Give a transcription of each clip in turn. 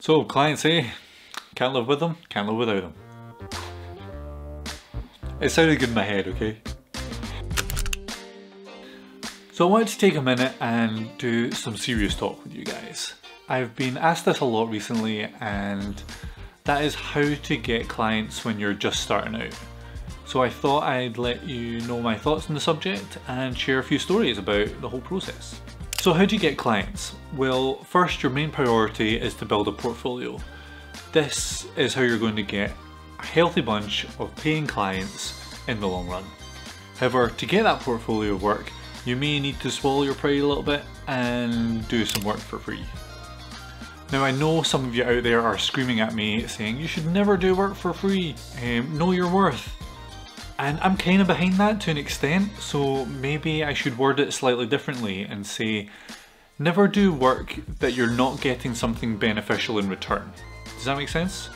So clients say, can't live with them, can't live without them. It sounded good in my head, okay? So I wanted to take a minute and do some serious talk with you guys. I've been asked this a lot recently, and that is how to get clients when you're just starting out. So I thought I'd let you know my thoughts on the subject and share a few stories about the whole process. So how do you get clients? Well, first, your main priority is to build a portfolio. This is how you're going to get a healthy bunch of paying clients in the long run. However, to get that portfolio work, you may need to swallow your pride a little bit and do some work for free. Now, I know some of you out there are screaming at me saying you should never do work for free, know your worth. And I'm kind of behind that to an extent, so maybe I should word it slightly differently and say never do work that you're not getting something beneficial in return. Does that make sense?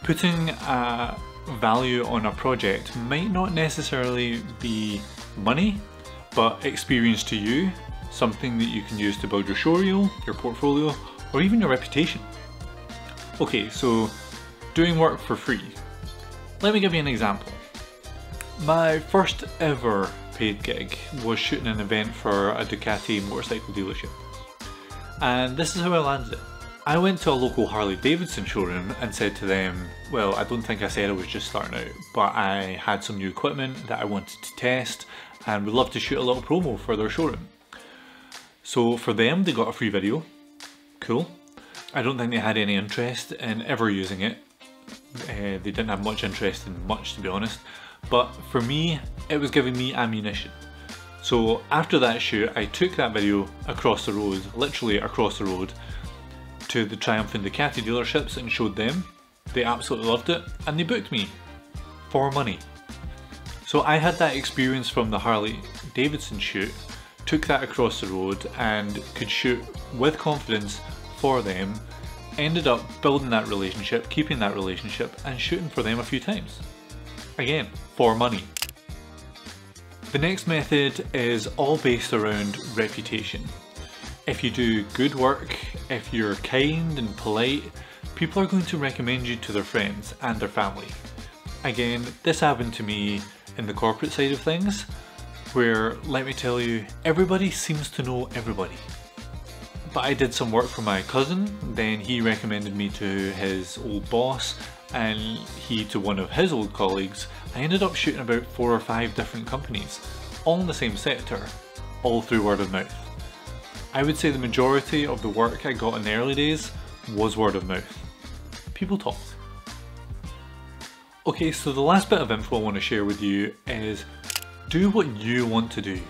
Putting a value on a project might not necessarily be money, but experience to you, something that you can use to build your showreel, your portfolio, or even your reputation. Okay, so doing work for free. Let me give you an example. My first ever paid gig was shooting an event for a Ducati motorcycle dealership. And this is how I landed it. I went to a local Harley Davidson showroom and said to them, well, I don't think I said I was just starting out, but I had some new equipment that I wanted to test and would love to shoot a little promo for their showroom. So for them, they got a free video. Cool. I don't think they had any interest in ever using it. They didn't have much interest in much, to be honest. But for me, it was giving me ammunition. So after that shoot, I took that video across the road, literally across the road, to the Triumph and Ducati dealerships and showed them. They absolutely loved it and they booked me for money. So I had that experience from the Harley Davidson shoot, took that across the road and could shoot with confidence for them, ended up building that relationship, keeping that relationship and shooting for them a few times. Again, for money. The next method is all based around reputation. If you do good work, if you're kind and polite, people are going to recommend you to their friends and their family. Again, this happened to me in the corporate side of things, where, let me tell you, everybody seems to know everybody. But I did some work for my cousin, then he recommended me to his old boss, and he to one of his old colleagues. I ended up shooting about 4 or 5 different companies, all in the same sector, all through word of mouth. I would say the majority of the work I got in the early days was word of mouth. People talk. Okay, so the last bit of info I want to share with you is do what you want to do.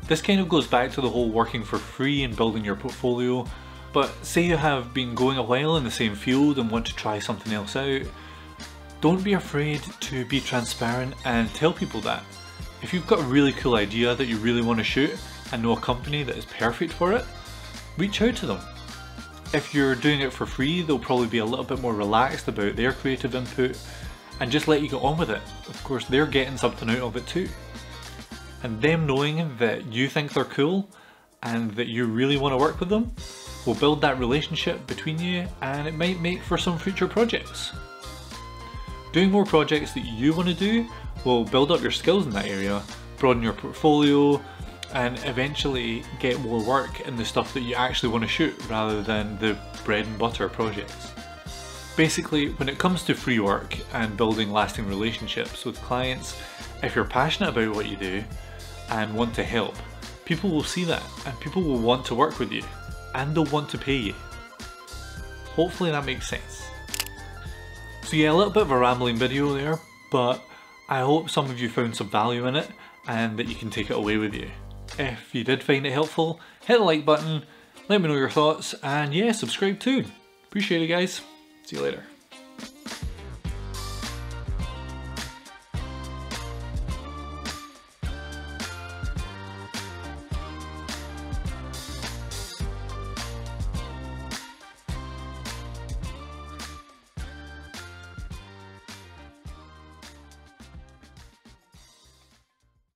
This kind of goes back to the whole working for free and building your portfolio, but say you have been going a while in the same field and want to try something else out, don't be afraid to be transparent and tell people that. If you've got a really cool idea that you really want to shoot and know a company that is perfect for it, reach out to them. If you're doing it for free, they'll probably be a little bit more relaxed about their creative input and just let you get on with it. Of course, they're getting something out of it too. And them knowing that you think they're cool and that you really want to work with them will build that relationship between you, and it might make for some future projects. Doing more projects that you want to do will build up your skills in that area, broaden your portfolio, and eventually get more work in the stuff that you actually want to shoot rather than the bread and butter projects. Basically, when it comes to free work and building lasting relationships with clients, if you're passionate about what you do and want to help, people will see that and people will want to work with you and they'll want to pay you. Hopefully that makes sense. So yeah, a little bit of a rambling video there, but I hope some of you found some value in it and that you can take it away with you. If you did find it helpful, hit the like button, let me know your thoughts, and yeah, subscribe too. Appreciate it, guys. See you later.